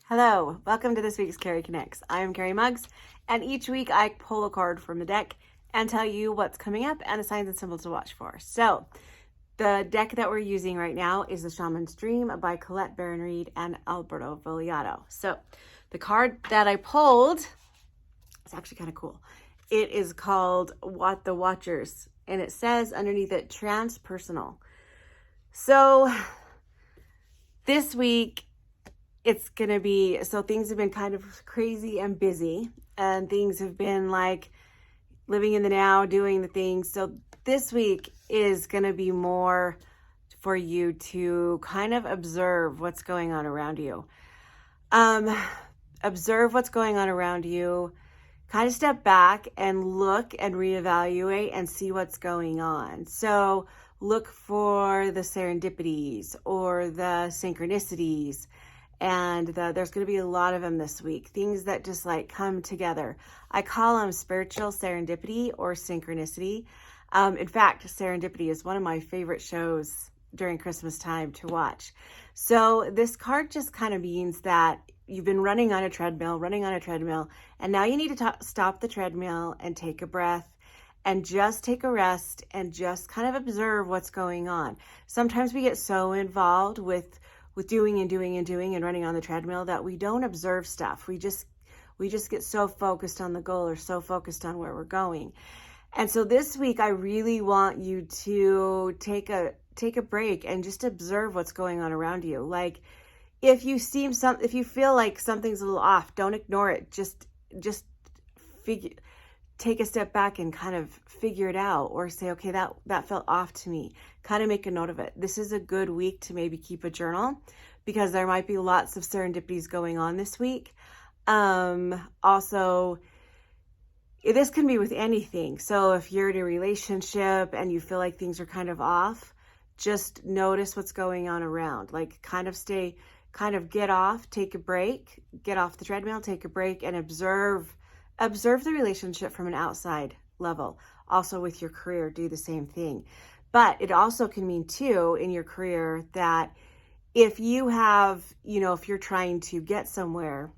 Hello, welcome to this week's Cari Connects. I'm Cari Muggs, and each week I pull a card from the deck and tell you what's coming up and the signs and symbols to watch for. So, the deck that we're using right now is the Shaman's Dream by Colette Baron Reed and Alberto Valiato. So, the card that I pulled is actually kind of cool. It is called What the Watchers, and it says underneath it, transpersonal. So, this week, it's going to be, so things have been kind of crazy and busy, and things have been like living in the now, doing the things. So this week is going to be more for you to kind of observe what's going on around you. Observe what's going on around you, kind of step back and look and reevaluate and see what's going on. So look for the serendipities or the synchronicities. And there's going to be a lot of them this week. Things that just like come together. I call them spiritual serendipity or synchronicity. In fact, Serendipity is one of my favorite shows during Christmas time to watch. So this card just kind of means that you've been running on a treadmill, and now you need to stop the treadmill and take a breath and just take a rest and just kind of observe what's going on. Sometimes we get so involved with doing and running on the treadmill that we don't observe stuff. We just get so focused on the goal or so focused on where we're going. And so this week, I really want you to take a break and just observe what's going on around you. Like if you feel like something's a little off, don't ignore it. Just take a step back and kind of figure it out, or say, okay, that felt off to me. Kind of make a note of it. This is a good week to maybe keep a journal because there might be lots of serendipities going on this week. Also, this can be with anything. So if you're in a relationship and you feel like things are kind of off, just notice what's going on around. Like kind of get off, take a break, get off the treadmill, take a break, and observe the relationship from an outside level. Also with your career, do the same thing. But it also can mean too in your career that if you have, if you're trying to get somewhere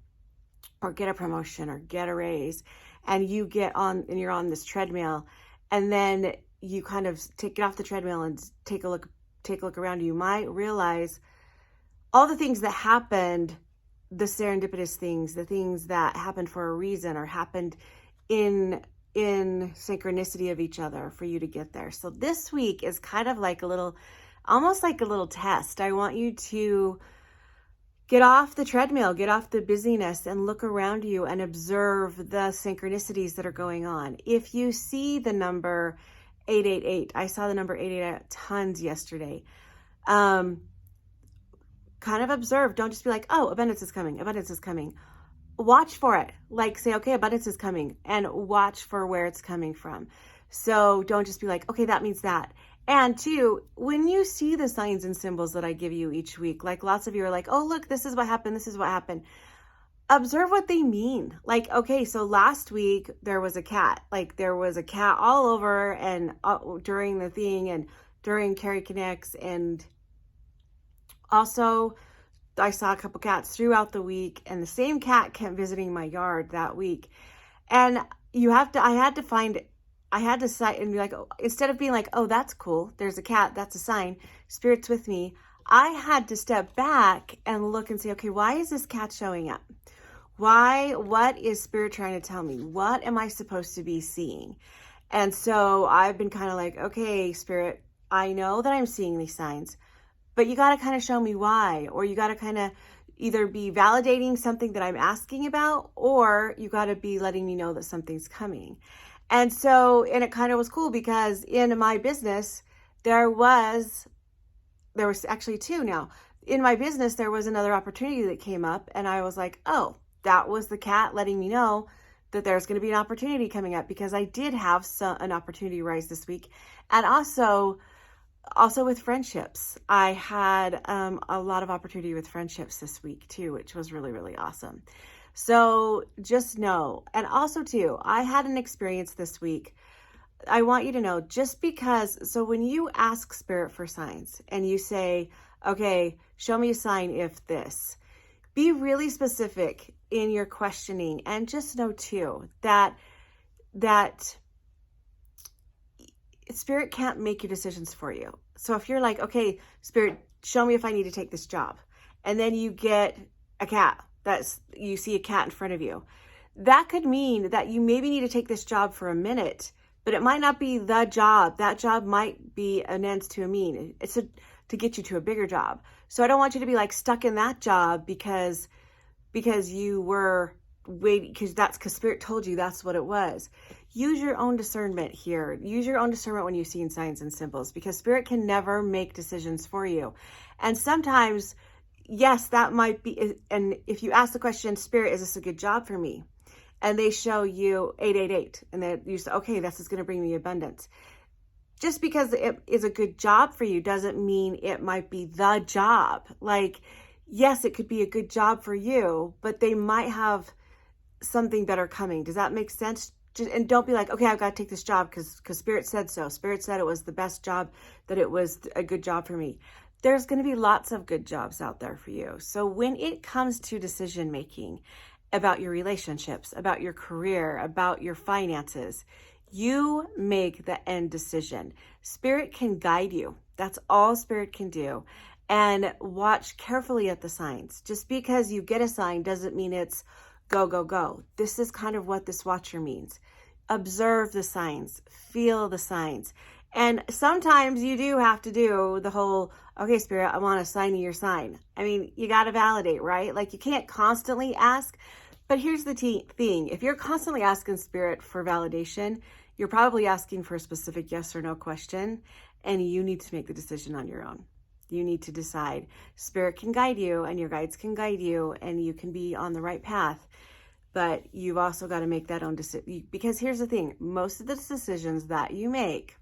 or get a promotion or get a raise and you're on this treadmill and then you kind of get off the treadmill and take a look around you might realize all the things that happened, the serendipitous things, the things that happened for a reason or happened in synchronicity of each other for you to get there. So this week is kind of like almost like a little test. I want you to get off the treadmill, get off the busyness and look around you and observe the synchronicities that are going on. If you see the number 888, I saw the number 888 tons yesterday. Kind of observe. Don't just be like, oh, abundance is coming. Watch for it. Like say, okay, abundance is coming, and watch for where it's coming from. So don't just be like, okay, that means that. And two, when you see the signs and symbols that I give you each week, like lots of you are like, oh, look, this is what happened. Observe what they mean. Like, okay, so last week there was a cat. Like there was a cat all over and during the thing and during Cari Connects, and also, I saw a couple cats throughout the week, and the same cat kept visiting my yard that week. And I had to cite and be like, oh, instead of being like, oh, that's cool, there's a cat, that's a sign, Spirit's with me. I had to step back and look and say, okay, why is this cat showing up? What is Spirit trying to tell me? What am I supposed to be seeing? And so I've been kind of like, okay, Spirit, I know that I'm seeing these signs, but you got to kind of show me why, or you got to kind of either be validating something that I'm asking about, or you got to be letting me know that something's coming. And it kind of was cool because in my business, there was actually two now. In my business, there was another opportunity that came up, and I was like, oh, that was the cat letting me know that there's going to be an opportunity coming up, because I did have an opportunity rise this week. And also with friendships, I had a lot of opportunity with friendships this week too, which was really, really awesome. So just know, and also too, I had an experience this week. I want you to know, so when you ask Spirit for signs and you say, okay, show me a sign if this, Be really specific in your questioning, and just know too that Spirit can't make your decisions for you. So if you're like, okay, Spirit, show me if I need to take this job, and then you get a cat, you see a cat in front of you, that could mean that you maybe need to take this job for a minute, but it might not be the job. That job might be an ends to a mean. It's to get you to a bigger job. So I don't want you to be like stuck in that job because you were waiting, because Spirit told you that's what it was. Use your own discernment here. Use your own discernment when you've seen signs and symbols, because Spirit can never make decisions for you. And sometimes, yes, that might be, and if you ask the question, Spirit, is this a good job for me? And they show you 888, and then you say, okay, this is going to bring me abundance. Just because it is a good job for you doesn't mean it might be the job. Like, yes, it could be a good job for you, but they might have something better coming. Does that make sense? And don't be like, okay, I've got to take this job because Spirit said so. Spirit said it was the best job, that it was a good job for me. There's going to be lots of good jobs out there for you. So when it comes to decision making about your relationships, about your career, about your finances, you make the end decision. Spirit can guide you. That's all Spirit can do. And watch carefully at the signs. Just because you get a sign doesn't mean it's go, go, go. This is kind of what this watcher means. Observe the signs, feel the signs. And sometimes you do have to do the whole, okay, Spirit, I want a sign of your sign. I mean, you got to validate, right? Like, you can't constantly ask. But here's the thing. If you're constantly asking Spirit for validation, you're probably asking for a specific yes or no question, and you need to make the decision on your own. You need to decide. Spirit can guide you, and your guides can guide you, and you can be on the right path. But you've also got to make that own decision. Because here's the thing. Most of the decisions that you make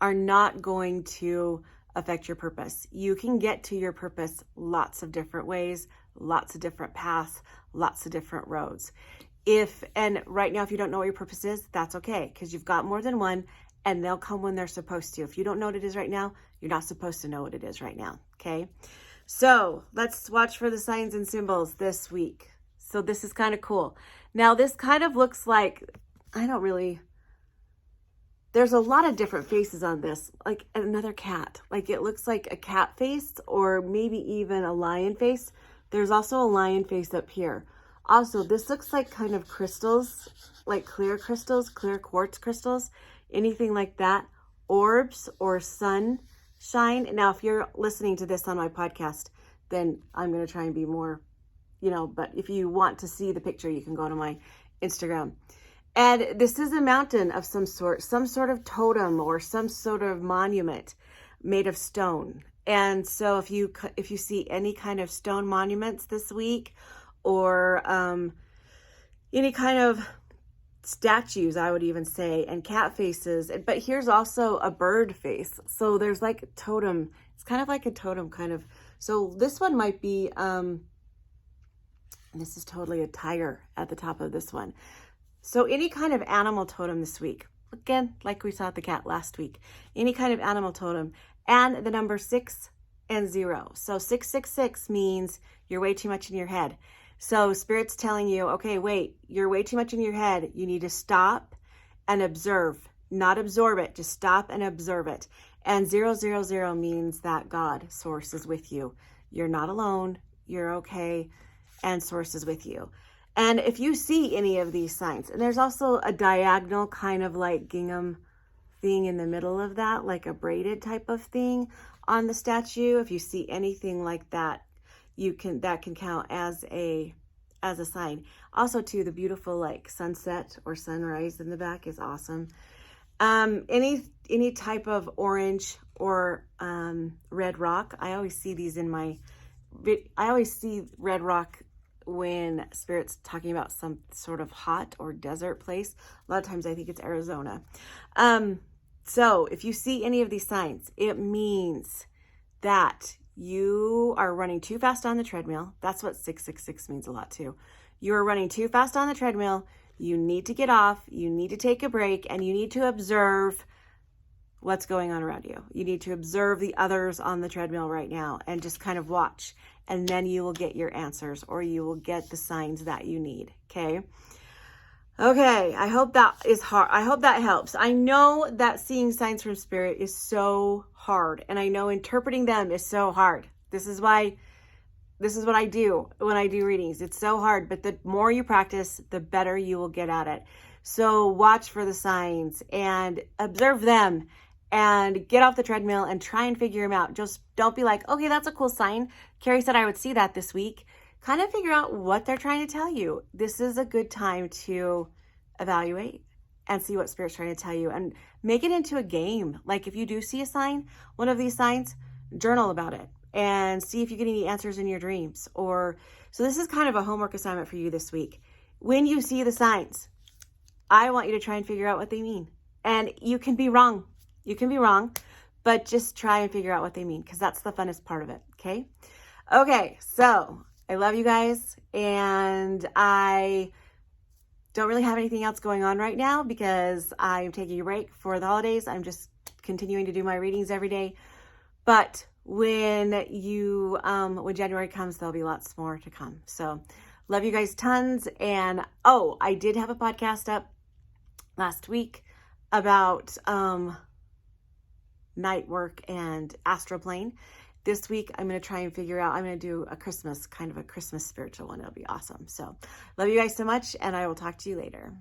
are not going to affect your purpose. You can get to your purpose lots of different ways, lots of different paths, lots of different roads. And right now, if you don't know what your purpose is, that's okay, because you've got more than one, and they'll come when they're supposed to. If you don't know what it is right now, you're not supposed to know what it is right now, okay? So let's watch for the signs and symbols this week. So this is kind of cool. Now, this kind of looks like, there's a lot of different faces on this, like another cat. Like, it looks like a cat face, or maybe even a lion face. There's also a lion face up here. Also, this looks like kind of crystals, like clear crystals, clear quartz crystals, anything like that. Orbs or sunshine. Now, if you're listening to this on my podcast, then I'm going to try and be more, but if you want to see the picture, you can go to my Instagram. And this is a mountain of some sort of totem or some sort of monument made of stone. And so if you see any kind of stone monuments this week, or any kind of statues, I would even say, and cat faces. But here's also a bird face. So there's like a totem. It's kind of like a totem kind of. So this one might be, this is totally a tiger at the top of this one. So any kind of animal totem this week. Again, like we saw at the cat last week. Any kind of animal totem. And the number 6 and 0. So 666 means you're way too much in your head. So Spirit's telling you, okay, wait, you're way too much in your head. You need to stop and observe, not absorb it, just stop and observe it. And 000 means that God, Source, is with you. You're not alone. You're okay. And Source is with you. And if you see any of these signs, and there's also a diagonal kind of like gingham thing in the middle of that, like a braided type of thing on the statue. If you see anything like that, that can count as a sign. Also too, the beautiful like sunset or sunrise in the back is awesome. Any type of orange or red rock. I always see these I always see red rock when Spirit's talking about some sort of hot or desert place. A lot of times I think it's Arizona. So if you see any of these signs, it means that you are running too fast on the treadmill. That's what 666 means a lot too. You are running too fast on the treadmill. You need to get off. You need to take a break, and you need to observe what's going on around you. You need to observe the others on the treadmill right now and just kind of watch. And then you will get your answers, or you will get the signs that you need. Okay. Okay. I hope that is hard. I hope that helps. I know that seeing signs from spirit is so hard, and I know interpreting them is so hard. This is what I do when I do readings. It's so hard, but the more you practice, the better you will get at it. So watch for the signs and observe them, and get off the treadmill and try and figure them out. Just don't be like, okay, that's a cool sign. Carrie said I would see that this week. Kind of figure out what they're trying to tell you. This is a good time to evaluate and see what Spirit's trying to tell you, and make it into a game. Like if you do see a sign, one of these signs, journal about it and see if you get any answers in your dreams. So this is kind of a homework assignment for you this week. When you see the signs, I want you to try and figure out what they mean. And you can be wrong. You can be wrong, but just try and figure out what they mean, because that's the funnest part of it. Okay. Okay. So I love you guys, and I don't really have anything else going on right now because I'm taking a break for the holidays. I'm just continuing to do my readings every day. But when January comes, there'll be lots more to come. So love you guys tons. And I did have a podcast up last week about night work and astral plane. This week, I'm going to try and figure out, I'm going to do a Christmas spiritual one. It'll be awesome. So love you guys so much, and I will talk to you later.